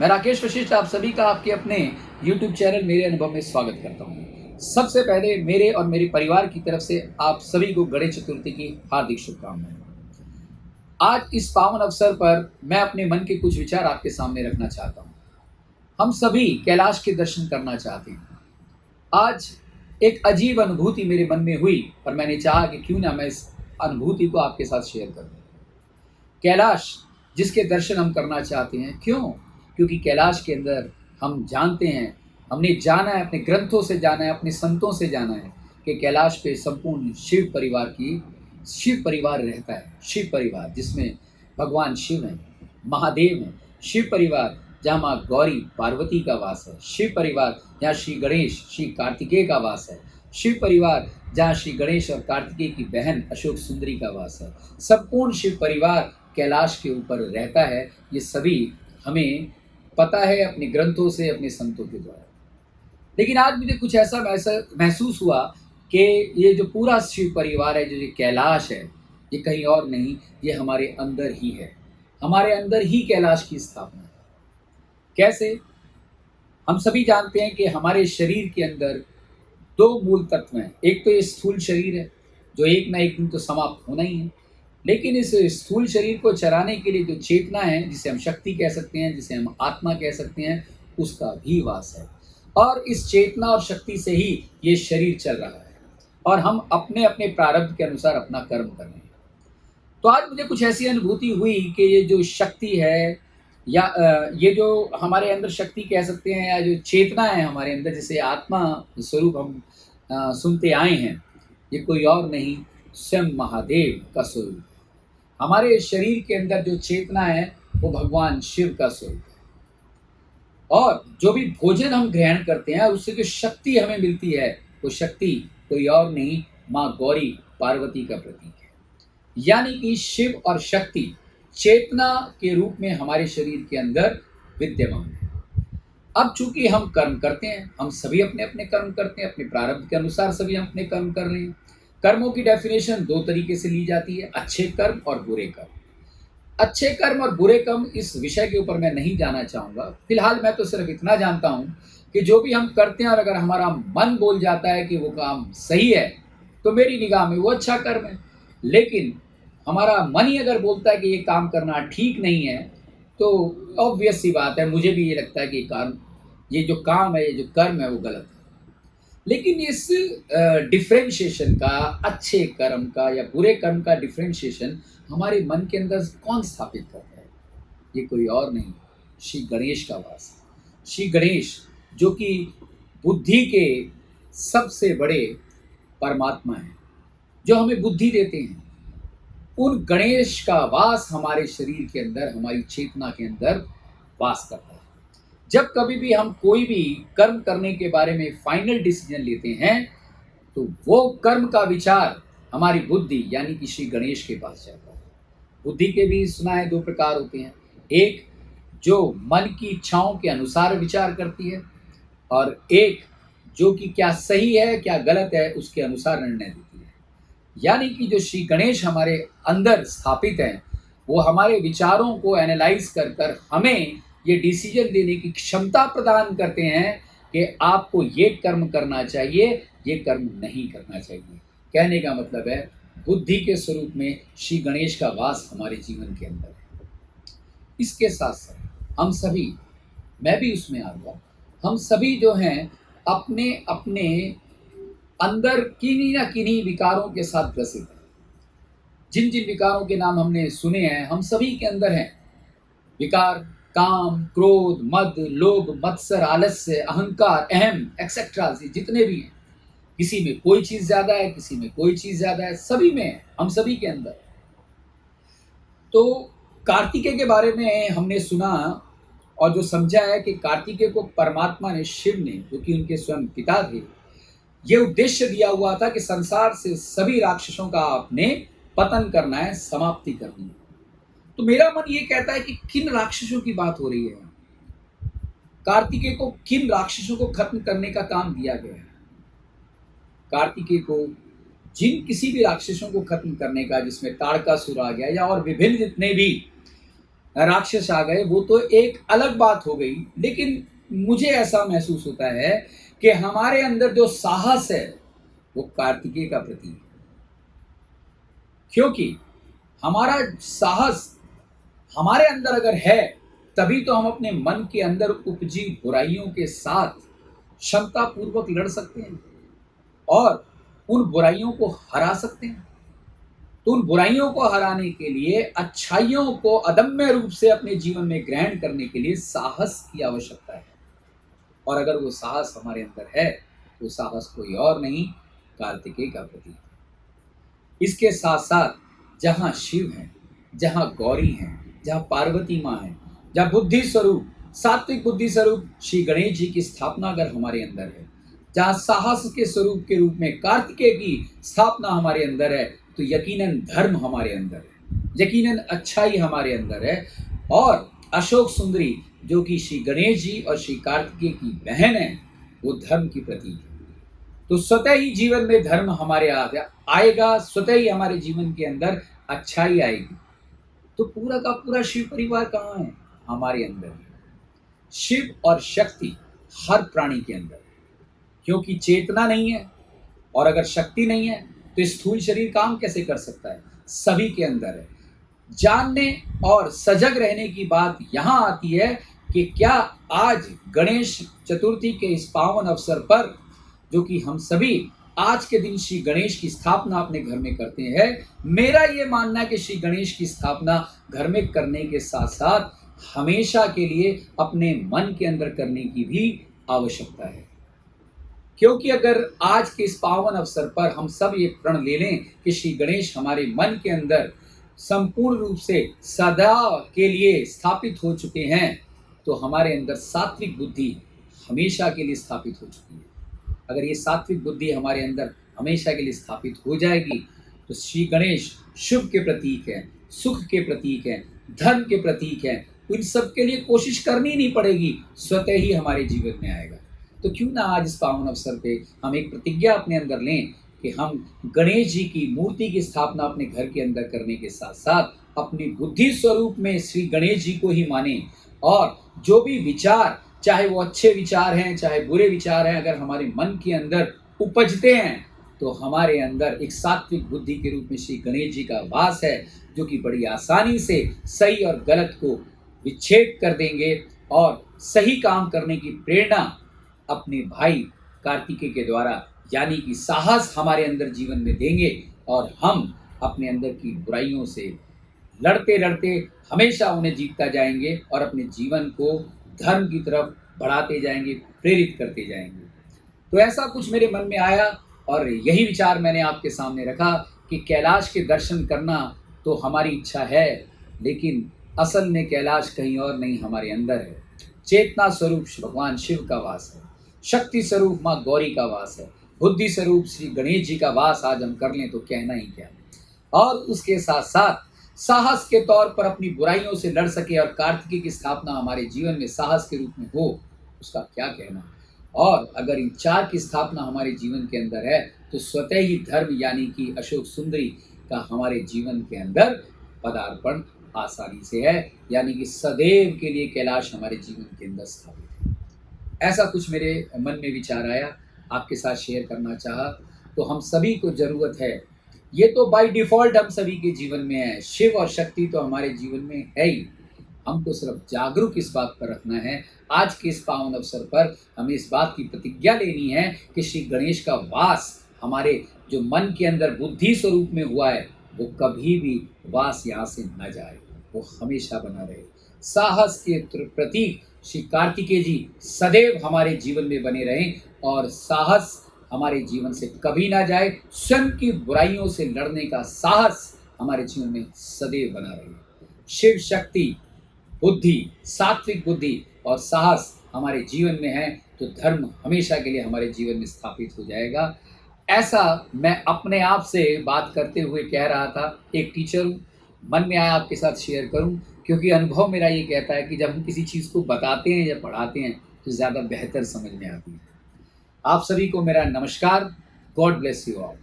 मैं राकेश वशिष्ठ आप सभी का आपके अपने YouTube चैनल मेरे अनुभव में स्वागत करता हूँ। सबसे पहले मेरे और मेरे परिवार की तरफ से आप सभी को गणेश चतुर्थी की हार्दिक शुभकामनाएं। आज इस पावन अवसर पर मैं अपने मन के कुछ विचार आपके सामने रखना चाहता हूँ। हम सभी कैलाश के दर्शन करना चाहते हैं। आज एक अजीब अनुभूति मेरे मन में हुई और मैंने चाहा कि क्यों ना मैं इस अनुभूति को आपके साथ शेयर करूँ। कैलाश जिसके दर्शन हम करना चाहते हैं, क्यों? क्योंकि कैलाश के अंदर हम जानते हैं, हमने जाना है, अपने ग्रंथों से जाना है, अपने संतों से जाना है कि कैलाश पे संपूर्ण शिव परिवार रहता है। शिव परिवार जिसमें भगवान शिव हैं, महादेव हैं। शिव परिवार जहाँ माँ गौरी पार्वती का वास है। शिव परिवार जहाँ श्री गणेश श्री कार्तिकेय का वास है। शिव परिवार जहाँ श्री गणेश और कार्तिकेय की बहन अशोक सुंदरी का वास है। संपूर्ण शिव परिवार कैलाश के ऊपर रहता है। ये सभी हमें पता है अपने ग्रंथों से, अपने संतों के द्वारा। लेकिन आज मुझे कुछ ऐसा महसूस हुआ कि ये जो पूरा शिव परिवार है, जो ये कैलाश है, ये कहीं और नहीं, ये हमारे अंदर ही है। हमारे अंदर ही कैलाश की स्थापना है। कैसे? हम सभी जानते हैं कि हमारे शरीर के अंदर दो मूल तत्व हैं। एक तो ये स्थूल शरीर है जो एक ना एक दिन तो समाप्त होना ही है, लेकिन इस स्थूल शरीर को चलाने के लिए जो चेतना है, जिसे हम शक्ति कह सकते हैं, जिसे हम आत्मा कह सकते हैं, उसका भी वास है। और इस चेतना और शक्ति से ही ये शरीर चल रहा है और हम अपने अपने प्रारब्ध के अनुसार अपना कर्म कर रहे हैं। तो आज मुझे कुछ ऐसी अनुभूति हुई कि ये जो शक्ति है या ये जो हमारे अंदर शक्ति कह सकते हैं, या जो चेतना है हमारे अंदर, जिसे आत्मा स्वरूप हम सुनते आए हैं, ये कोई और नहीं, स्वयं महादेव का स्वरूप। हमारे शरीर के अंदर जो चेतना है वो भगवान शिव का स्वरूप है। और जो भी भोजन हम ग्रहण करते हैं, उससे जो शक्ति हमें मिलती है, वो शक्ति कोई और नहीं, माँ गौरी पार्वती का प्रतीक है। यानी कि शिव और शक्ति चेतना के रूप में हमारे शरीर के अंदर विद्यमान है। अब चूंकि हम कर्म करते हैं, हम सभी अपने अपने कर्म करते हैं, अपने प्रारब्ध के अनुसार सभी हम अपने कर्म कर रहे हैं। कर्मों की डेफिनेशन दो तरीके से ली जाती है, अच्छे कर्म और बुरे कर्म। अच्छे कर्म और बुरे कर्म, इस विषय के ऊपर मैं नहीं जाना चाहूँगा। फिलहाल मैं तो सिर्फ इतना जानता हूँ कि जो भी हम करते हैं और अगर हमारा मन बोल जाता है कि वो काम सही है, तो मेरी निगाह में वो अच्छा कर्म है। लेकिन हमारा मन ही अगर बोलता है कि ये काम करना ठीक नहीं है, तो ऑब्वियस सी बात है, मुझे भी ये लगता है कि ये जो काम है, ये जो कर्म है, वो गलत है। लेकिन इस डिफ्रेंशिएशन का, अच्छे कर्म का या बुरे कर्म का डिफ्रेंशिएशन हमारे मन के अंदर कौन स्थापित करता है? ये कोई और नहीं, श्री गणेश का वास है। श्री गणेश जो कि बुद्धि के सबसे बड़े परमात्मा हैं, जो हमें बुद्धि देते हैं, उन गणेश का वास हमारे शरीर के अंदर, हमारी चेतना के अंदर वास करता है। जब कभी भी हम कोई भी कर्म करने के बारे में फाइनल डिसीजन लेते हैं, तो वो कर्म का विचार हमारी बुद्धि यानी कि श्री गणेश के पास जाता है। बुद्धि के भी सुना है दो प्रकार होते हैं, एक जो मन की इच्छाओं के अनुसार विचार करती है, और एक जो कि क्या सही है क्या गलत है उसके अनुसार निर्णय देती है। यानी कि जो श्री गणेश हमारे अंदर स्थापित हैं, वो हमारे विचारों को एनालाइज कर कर हमें ये डिसीजन देने की क्षमता प्रदान करते हैं कि आपको ये कर्म करना चाहिए, ये कर्म नहीं करना चाहिए। कहने का मतलब है, बुद्धि के स्वरूप में श्री गणेश का वास हमारे जीवन के अंदर है। इसके साथ साथ हम सभी, मैं भी उसमें आ गया, हम सभी जो हैं अपने अपने अंदर किन्हीं ना किन्हीं विकारों के साथ ग्रसित हैं। जिन जिन विकारों के नाम हमने सुने हैं, हम सभी के अंदर हैं विकार। काम, क्रोध, मद, लोभ, मत्सर, आलस्य, अहंकार, अहम एक्सेट्रा, जितने भी हैं, किसी में कोई चीज़ ज़्यादा है, किसी में कोई चीज़ ज़्यादा है, सभी में है, हम सभी के अंदर। तो कार्तिकेय के बारे में हमने सुना और जो समझा है कि कार्तिकेय को परमात्मा ने, शिव ने, जो कि उनके स्वयं पिता थे, ये उद्देश्य दिया हुआ था कि संसार से सभी राक्षसों का आपने पतन करना है, समाप्ति करनी है। तो मेरा मन ये कहता है कि किन राक्षसों की बात हो रही है? कार्तिकेय को किन राक्षसों को खत्म करने का काम दिया गया है? कार्तिकेय को जिन किसी भी राक्षसों को खत्म करने का, जिसमें ताड़कासुर आ गया या और विभिन्न जितने भी राक्षस आ गए, वो तो एक अलग बात हो गई। लेकिन मुझे ऐसा महसूस होता है कि हमारे अंदर जो साहस है वो कार्तिकेय का प्रतीक है। क्योंकि हमारा साहस हमारे अंदर अगर है, तभी तो हम अपने मन के अंदर उपजी बुराइयों के साथ क्षमता पूर्वक लड़ सकते हैं और उन बुराइयों को हरा सकते हैं। तो उन बुराइयों को हराने के लिए, अच्छाइयों को अदम्य रूप से अपने जीवन में ग्रहण करने के लिए साहस की आवश्यकता है। और अगर वो साहस हमारे अंदर है, वो साहस कोई और नहीं, कार्तिकेय का प्रतीक है। इसके साथ साथ जहाँ शिव हैं, जहाँ गौरी हैं, जहाँ पार्वती माँ हैं, जहाँ बुद्धि स्वरूप, सात्विक बुद्धि स्वरूप श्री गणेश जी की स्थापना अगर हमारे अंदर है, जहाँ साहस के स्वरूप के रूप में कार्तिकेय की स्थापना हमारे अंदर है, तो यकीनन धर्म हमारे अंदर है, यकीनन अच्छाई हमारे अंदर है। और अशोक सुंदरी जो कि श्री गणेश जी और श्री कार्तिकेय की बहन है, वो धर्म की प्रतीक है। तो स्वतः ही जीवन में धर्म हमारे आएगा, स्वतः ही हमारे जीवन के अंदर अच्छाई आएगी। तो पूरा का पूरा शिव परिवार कहाँ है? हमारे अंदर है। शिव और शक्ति हर प्राणी के अंदर है, क्योंकि चेतना नहीं है और अगर शक्ति नहीं है तो स्थूल शरीर काम कैसे कर सकता है? सभी के अंदर है। जानने और सजग रहने की बात यहाँ आती है कि क्या आज गणेश चतुर्थी के इस पावन अवसर पर, जो कि हम सभी आज के दिन श्री गणेश की स्थापना अपने घर में करते हैं, मेरा ये मानना है कि श्री गणेश की स्थापना घर में करने के साथ साथ हमेशा के लिए अपने मन के अंदर करने की भी आवश्यकता है। क्योंकि अगर आज के इस पावन अवसर पर हम सब ये प्रण ले लें कि श्री गणेश हमारे मन के अंदर संपूर्ण रूप से सदा के लिए स्थापित हो चुके हैं, तो हमारे अंदर सात्विक बुद्धि हमेशा के लिए स्थापित हो चुकी है। अगर ये सात्विक बुद्धि हमारे अंदर हमेशा के लिए स्थापित हो जाएगी, तो श्री गणेश शुभ के प्रतीक है, सुख के प्रतीक है, धर्म के प्रतीक है। इन सब के लिए कोशिश करनी नहीं पड़ेगी, स्वतः ही हमारे जीवन में आएगा। तो क्यों ना आज इस पावन अवसर पे हम एक प्रतिज्ञा अपने अंदर लें कि हम गणेश जी की मूर्ति की स्थापना अपने घर के अंदर करने के साथ साथ अपनी बुद्धि स्वरूप में श्री गणेश जी को ही माने। और जो भी विचार, चाहे वो अच्छे विचार हैं चाहे बुरे विचार हैं, अगर हमारे मन के अंदर उपजते हैं, तो हमारे अंदर एक सात्विक बुद्धि के रूप में श्री गणेश जी का वास है, जो कि बड़ी आसानी से सही और गलत को विच्छेद कर देंगे और सही काम करने की प्रेरणा अपने भाई कार्तिकेय के द्वारा, यानी कि साहस हमारे अंदर जीवन में देंगे और हम अपने अंदर की बुराइयों से लड़ते लड़ते हमेशा उन्हें जीतता जाएंगे और अपने जीवन को धर्म की तरफ बढ़ाते जाएंगे, प्रेरित करते जाएंगे। तो ऐसा कुछ मेरे मन में आया और यही विचार मैंने आपके सामने रखा कि कैलाश के दर्शन करना तो हमारी इच्छा है, लेकिन असल में कैलाश कहीं और नहीं, हमारे अंदर है। चेतना स्वरूप भगवान शिव का वास है, शक्ति स्वरूप माँ गौरी का वास है, बुद्धि स्वरूप श्री गणेश जी का वास आज हम कर लें तो कहना ही क्या। और उसके साथ साथ साहस के तौर पर अपनी बुराइयों से लड़ सके और कार्तिकेय की स्थापना हमारे जीवन में साहस के रूप में हो, उसका क्या कहना। और अगर इन चार की स्थापना हमारे जीवन के अंदर है, तो स्वतः ही धर्म यानी कि अशोक सुंदरी का हमारे जीवन के अंदर पदार्पण आसानी से है, यानी कि सदैव के लिए कैलाश हमारे जीवन के अंदर स्थापित है। ऐसा कुछ मेरे मन में विचार आया, आपके साथ शेयर करना चाहा। तो हम सभी को ज़रूरत है, ये तो बाय डिफ़ॉल्ट हम सभी के जीवन में है, शिव और शक्ति तो हमारे जीवन में है ही। हमको सिर्फ जागरूक इस बात पर रखना है। आज के इस पावन अवसर पर हमें इस बात की प्रतिज्ञा लेनी है कि श्री गणेश का वास हमारे जो मन के अंदर बुद्धि स्वरूप में हुआ है, वो कभी भी वास यहाँ से न जाए, वो हमेशा बना रहे। साहस के प्रतीक श्री कार्तिकेय जी सदैव हमारे जीवन में बने रहें और साहस हमारे जीवन से कभी ना जाए। स्वयं की बुराइयों से लड़ने का साहस हमारे जीवन में सदैव बना रहे। शिव शक्ति, बुद्धि, सात्विक बुद्धि और साहस हमारे जीवन में है, तो धर्म हमेशा के लिए हमारे जीवन में स्थापित हो जाएगा। ऐसा मैं अपने आप से बात करते हुए कह रहा था, एक टीचर हूँ, मन में आया आपके साथ शेयर करूँ, क्योंकि अनुभव मेरा ये कहता है कि जब हम किसी चीज़ को बताते हैं या पढ़ाते हैं तो ज़्यादा बेहतर समझ में आती है। आप सभी को मेरा नमस्कार। God bless you all.